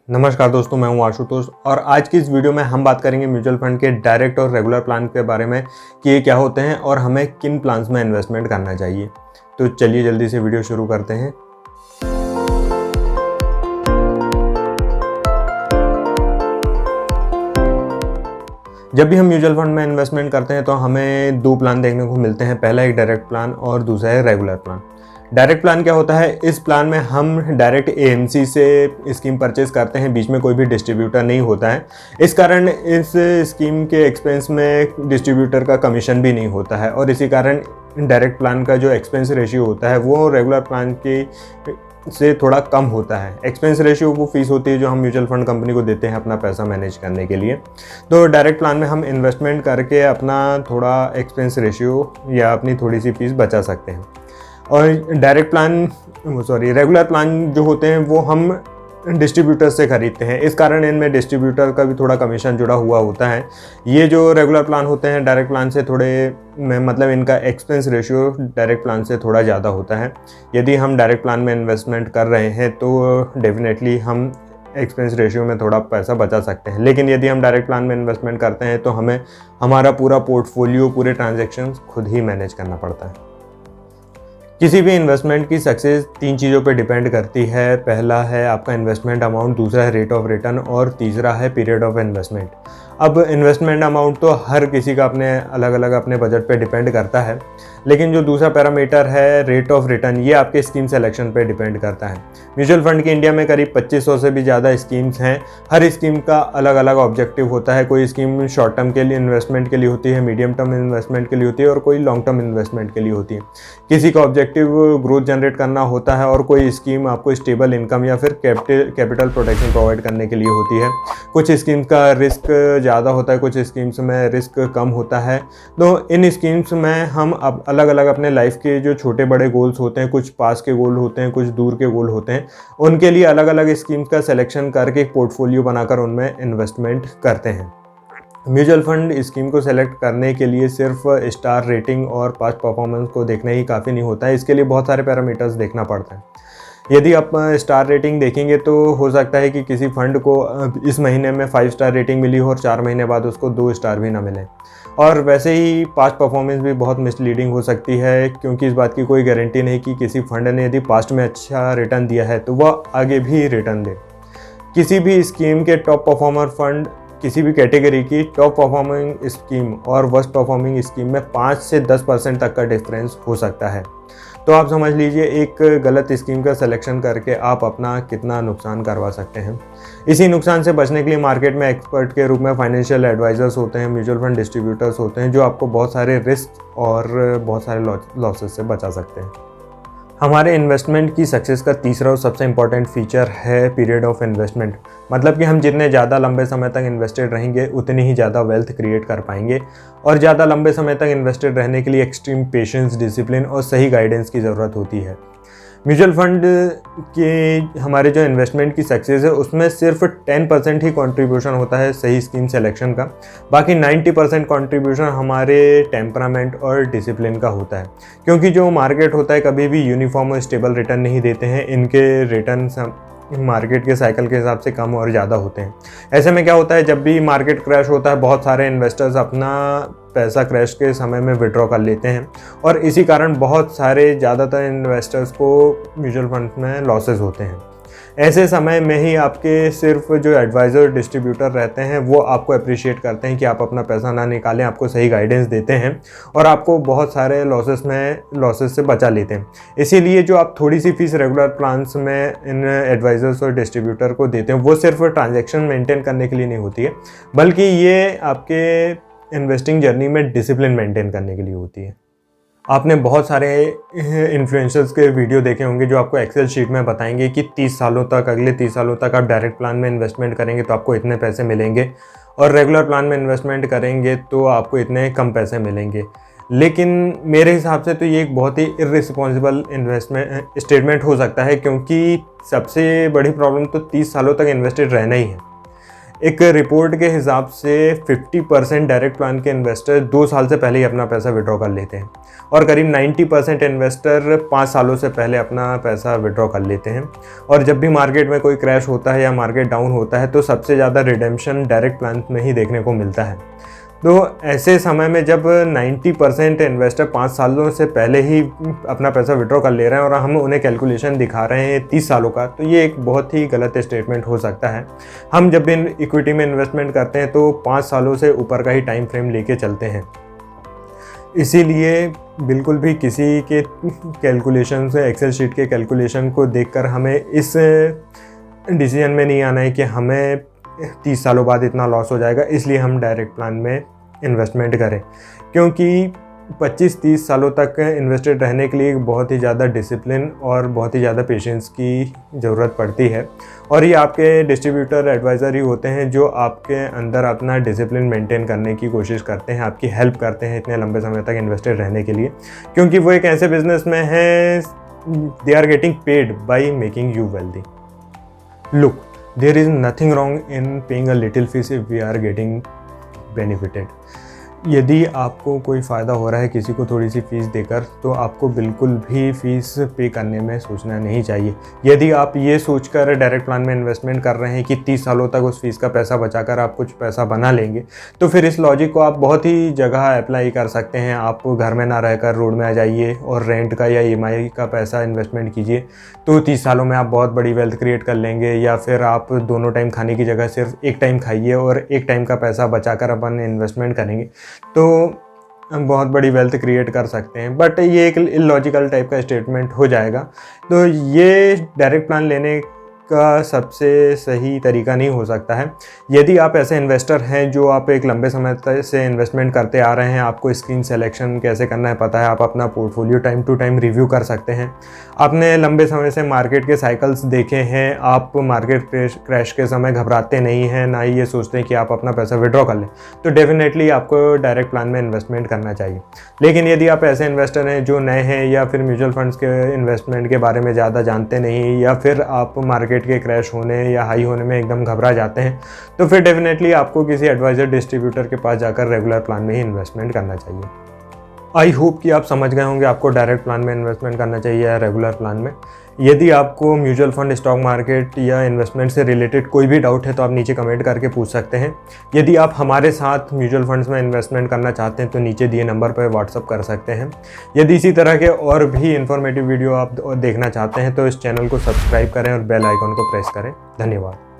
नमस्कार दोस्तों, मैं हूं आशुतोष और आज की इस वीडियो में हम बात करेंगे म्यूचुअल फंड के डायरेक्ट और रेगुलर प्लान के बारे में कि ये क्या होते हैं और हमें किन प्लान्स में इन्वेस्टमेंट करना चाहिए। तो चलिए जल्दी से वीडियो शुरू करते हैं। जब भी हम म्यूचुअल फंड में इन्वेस्टमेंट करते हैं तो हमें दो प्लान देखने को मिलते हैं। पहला एक डायरेक्ट प्लान और दूसरा है रेगुलर प्लान। डायरेक्ट प्लान क्या होता है? इस प्लान में हम डायरेक्ट एएमसी से स्कीम परचेज करते हैं, बीच में कोई भी डिस्ट्रीब्यूटर नहीं होता है। इस कारण इस स्कीम के एक्सपेंस में डिस्ट्रीब्यूटर का कमीशन भी नहीं होता है और इसी कारण डायरेक्ट प्लान का जो एक्सपेंस रेशियो होता है वो रेगुलर प्लान की से थोड़ा कम होता है। एक्सपेंस रेशियो वो फीस होती है जो हम म्यूचुअल फंड कंपनी को देते हैं अपना पैसा मैनेज करने के लिए। तो डायरेक्ट प्लान में हम इन्वेस्टमेंट करके अपना थोड़ा एक्सपेंस रेशियो या अपनी थोड़ी सी फीस बचा सकते हैं। और रेगुलर प्लान जो होते हैं वो हम डिस्ट्रीब्यूटर से खरीदते हैं, इस कारण इनमें डिस्ट्रीब्यूटर का भी थोड़ा कमीशन जुड़ा हुआ होता है। ये जो रेगुलर प्लान होते हैं डायरेक्ट प्लान से मतलब इनका एक्सपेंस रेशियो डायरेक्ट प्लान से थोड़ा ज़्यादा होता है। यदि हम डायरेक्ट प्लान में इन्वेस्टमेंट कर रहे हैं तो डेफिनेटली हम एक्सपेंस रेशियो में थोड़ा पैसा बचा सकते हैं, लेकिन यदि हम डायरेक्ट प्लान में इन्वेस्टमेंट करते हैं तो हमें हमारा पूरा पोर्टफोलियो, पूरे ट्रांजैक्शंस खुद ही मैनेज करना पड़ता है। किसी भी इन्वेस्टमेंट की सक्सेस तीन चीज़ों पे डिपेंड करती है। पहला है आपका इन्वेस्टमेंट अमाउंट, दूसरा है रेट ऑफ रिटर्न और तीसरा है पीरियड ऑफ इन्वेस्टमेंट। अब इन्वेस्टमेंट अमाउंट तो हर किसी का अपने अलग अलग अपने बजट पे डिपेंड करता है, लेकिन जो दूसरा पैरामीटर है रेट ऑफ रिटर्न, ये आपके स्कीम सिलेक्शन पे डिपेंड करता है। म्यूचुअल फंड की इंडिया में करीब 2500 से भी ज़्यादा स्कीम्स हैं। हर स्कीम का अलग अलग ऑब्जेक्टिव होता है। कोई स्कीम शॉर्ट टर्म के लिए इन्वेस्टमेंट के लिए होती है, मीडियम टर्म इन्वेस्टमेंट के लिए होती है और कोई लॉन्ग टर्म इन्वेस्टमेंट के लिए होती है। किसी का ऑब्जेक्टिव ग्रोथ जनरेट करना होता है और कोई स्कीम आपको स्टेबल इनकम या फिर कैपिटल प्रोटेक्शन प्रोवाइड करने के लिए होती है। कुछ स्कीम्स का रिस्क ज़्यादा होता है, कुछ स्कीम्स में रिस्क कम होता है। तो इन स्कीम्स में हम अब अलग अलग अपने लाइफ के जो छोटे बड़े गोल्स होते हैं, कुछ पास के गोल होते हैं, कुछ दूर के गोल होते हैं, उनके लिए अलग अलग स्कीम्स का सिलेक्शन करके एक पोर्टफोलियो बनाकर उनमें इन्वेस्टमेंट करते हैं। म्यूचुअल फंड स्कीम को सेलेक्ट करने के लिए सिर्फ स्टार रेटिंग और पास्ट परफॉर्मेंस को देखना ही काफ़ी नहीं होता है, इसके लिए बहुत सारे पैरामीटर्स देखना पड़ता है। यदि आप स्टार रेटिंग देखेंगे तो हो सकता है कि किसी फंड को इस महीने में 5 स्टार रेटिंग मिली हो और 4 महीने बाद उसको 2 स्टार भी ना मिले। और वैसे ही पास्ट परफॉर्मेंस भी बहुत मिसलीडिंग हो सकती है, क्योंकि इस बात की कोई गारंटी नहीं कि किसी फंड ने यदि पास्ट में अच्छा रिटर्न दिया है तो वह आगे भी रिटर्न दे। किसी भी स्कीम के टॉप परफॉर्मर फंड, किसी भी कैटेगरी की टॉप परफॉर्मिंग स्कीम और वर्स्ट परफॉर्मिंग स्कीम में 5 से 10% तक का डिफरेंस हो सकता है। तो आप समझ लीजिए एक गलत स्कीम का सिलेक्शन करके आप अपना कितना नुकसान करवा सकते हैं। इसी नुकसान से बचने के लिए मार्केट में एक्सपर्ट के रूप में फाइनेंशियल एडवाइजर्स होते हैं, म्यूचुअल फंड डिस्ट्रीब्यूटर्स होते हैं, जो आपको बहुत सारे रिस्क और बहुत सारे लॉसेस से बचा सकते हैं। हमारे इन्वेस्टमेंट की सक्सेस का तीसरा और सबसे इम्पॉर्टेंट फीचर है पीरियड ऑफ इन्वेस्टमेंट। मतलब कि हम जितने ज़्यादा लंबे समय तक इन्वेस्टेड रहेंगे उतनी ही ज़्यादा वेल्थ क्रिएट कर पाएंगे। और ज़्यादा लंबे समय तक इन्वेस्टेड रहने के लिए एक्सट्रीम पेशेंस, डिसिप्लिन और सही गाइडेंस की ज़रूरत होती है। म्यूचुअल फंड के हमारे जो इन्वेस्टमेंट की सक्सेस है उसमें सिर्फ 10% ही कंट्रीब्यूशन होता है सही स्कीम सिलेक्शन का। बाकी 90% कंट्रीब्यूशन हमारे टेम्परामेंट और डिसिप्लिन का होता है, क्योंकि जो मार्केट होता है कभी भी यूनिफॉर्म और स्टेबल रिटर्न नहीं देते हैं। इनके रिटर्न मार्केट के साइकिल के हिसाब से कम और ज़्यादा होते हैं। ऐसे में क्या होता है, जब भी मार्केट क्रैश होता है बहुत सारे इन्वेस्टर्स अपना पैसा क्रैश के समय में विड्रॉ कर लेते हैं और इसी कारण बहुत सारे ज़्यादातर इन्वेस्टर्स को म्यूचुअल फंड में लॉसेस होते हैं। ऐसे समय में ही आपके सिर्फ जो एडवाइज़र, डिस्ट्रीब्यूटर रहते हैं वो आपको अप्रिशिएट करते हैं कि आप अपना पैसा ना निकालें, आपको सही गाइडेंस देते हैं और आपको बहुत सारे लॉसेस से बचा लेते हैं। इसीलिए जो आप थोड़ी सी फीस रेगुलर प्लान्स में इन एडवाइज़र्स और डिस्ट्रीब्यूटर को देते हैं वो सिर्फ ट्रांजैक्शन मेंटेन करने के लिए नहीं होती है, बल्कि ये आपके इन्वेस्टिंग जर्नी में डिसिप्लिन मेंटेन करने के लिए होती है। आपने बहुत सारे इन्फ्लुएंसर्स के वीडियो देखे होंगे जो आपको एक्सेल शीट में बताएंगे कि अगले 30 सालों तक आप डायरेक्ट प्लान में इन्वेस्टमेंट करेंगे तो आपको इतने पैसे मिलेंगे और रेगुलर प्लान में इन्वेस्टमेंट करेंगे तो आपको इतने कम पैसे मिलेंगे। लेकिन मेरे हिसाब से तो ये एक बहुत ही इर्रिस्पॉन्सिबल इन्वेस्टमेंट स्टेटमेंट हो सकता है, क्योंकि सबसे बड़ी प्रॉब्लम तो 30 सालों तक इन्वेस्टेड रहना ही है। एक रिपोर्ट के हिसाब से 50% डायरेक्ट प्लान के इन्वेस्टर 2 साल से पहले ही अपना पैसा विड्रॉ कर लेते हैं और करीब 90% इन्वेस्टर 5 सालों से पहले अपना पैसा विड्रॉ कर लेते हैं। और जब भी मार्केट में कोई क्रैश होता है या मार्केट डाउन होता है तो सबसे ज़्यादा रिडेम्पशन डायरेक्ट प्लान में ही देखने को मिलता है। तो ऐसे समय में जब 90% इन्वेस्टर 5 सालों से पहले ही अपना पैसा विड्रॉ कर ले रहे हैं और हम उन्हें कैलकुलेशन दिखा रहे हैं 30 सालों का, तो ये एक बहुत ही गलत स्टेटमेंट हो सकता है। हम जब भी इक्विटी में इन्वेस्टमेंट करते हैं तो 5 सालों से ऊपर का ही टाइम फ्रेम लेके चलते हैं। इसीलिए बिल्कुल भी किसी के कैलकुलेशन से, एक्सेल शीट के कैलकुलेशन को देखकर हमें इस डिसीजन में नहीं आना है कि हमें 30 सालों बाद इतना लॉस हो जाएगा इसलिए हम डायरेक्ट प्लान में इन्वेस्टमेंट करें, क्योंकि 25-30 सालों तक इन्वेस्टेड रहने के लिए बहुत ही ज़्यादा डिसिप्लिन और बहुत ही ज़्यादा पेशेंस की ज़रूरत पड़ती है। और ये आपके डिस्ट्रीब्यूटर एडवाइज़र ही होते हैं जो आपके अंदर अपना डिसिप्लिन मेंटेन करने की कोशिश करते हैं, आपकी हेल्प करते हैं इतने लंबे समय तक इन्वेस्टेड रहने के लिए, क्योंकि वो एक ऐसे बिजनेस में है, they are getting paid by making you wealthy. Look, there is nothing wrong in paying a little fees if we are getting benefited। यदि आपको कोई फ़ायदा हो रहा है किसी को थोड़ी सी फ़ीस देकर तो आपको बिल्कुल भी फ़ीस पे करने में सोचना नहीं चाहिए। यदि आप ये सोचकर डायरेक्ट प्लान में इन्वेस्टमेंट कर रहे हैं कि 30 सालों तक उस फीस का पैसा बचाकर आप कुछ पैसा बना लेंगे, तो फिर इस लॉजिक को आप बहुत ही जगह अप्लाई कर सकते हैं। आप घर में ना रहकर रोड में आ जाइए और रेंट का या EMI का पैसा इन्वेस्टमेंट कीजिए, तो 30 सालों में आप बहुत बड़ी वेल्थ क्रिएट कर लेंगे। या फिर आप दोनों टाइम खाने की जगह सिर्फ एक टाइम खाइए और एक टाइम का पैसा बचाकर अपन इन्वेस्टमेंट करेंगे तो हम बहुत बड़ी वेल्थ क्रिएट कर सकते हैं। बट ये एक इलॉजिकल टाइप का स्टेटमेंट हो जाएगा। तो ये डायरेक्ट प्लान लेने का सबसे सही तरीका नहीं हो सकता है। यदि आप ऐसे इन्वेस्टर हैं जो आप एक लंबे समय से इन्वेस्टमेंट करते आ रहे हैं, आपको स्क्रीन सिलेक्शन कैसे करना है पता है, आप अपना portfolio time to time review कर सकते हैं, आपने लंबे समय से मार्केट के साइकिल्स देखे हैं, आप मार्केट क्रैश के समय घबराते नहीं हैं, ना ही ये सोचते हैं कि आप अपना पैसा विड्रॉ कर लें, तो डेफिनेटली आपको डायरेक्ट प्लान में इन्वेस्टमेंट करना चाहिए। लेकिन यदि आप ऐसे इन्वेस्टर हैं जो नए हैं या फिर म्यूचुअल फंड्स के इन्वेस्टमेंट के बारे में ज़्यादा जानते नहीं, या फिर आप मार्केट के क्रैश होने या हाई होने में एकदम घबरा जाते हैं, तो फिर डेफिनेटली आपको किसी एडवाइजर डिस्ट्रीब्यूटर के पास जाकर रेगुलर प्लान में ही इन्वेस्टमेंट करना चाहिए। आई होप कि आप समझ गए होंगे आपको डायरेक्ट प्लान में इन्वेस्टमेंट करना चाहिए या रेगुलर प्लान में। यदि आपको म्यूचुअल फंड, स्टॉक मार्केट या इन्वेस्टमेंट से रिलेटेड कोई भी डाउट है तो आप नीचे कमेंट करके पूछ सकते हैं। यदि आप हमारे साथ म्यूचुअल फंड्स में इन्वेस्टमेंट करना चाहते हैं तो नीचे दिए नंबर पर व्हाट्सअप कर सकते हैं। यदि इसी तरह के और भी इन्फॉर्मेटिव वीडियो आप देखना चाहते हैं तो इस चैनल को सब्सक्राइब करें और बेल आइकन को प्रेस करें। धन्यवाद।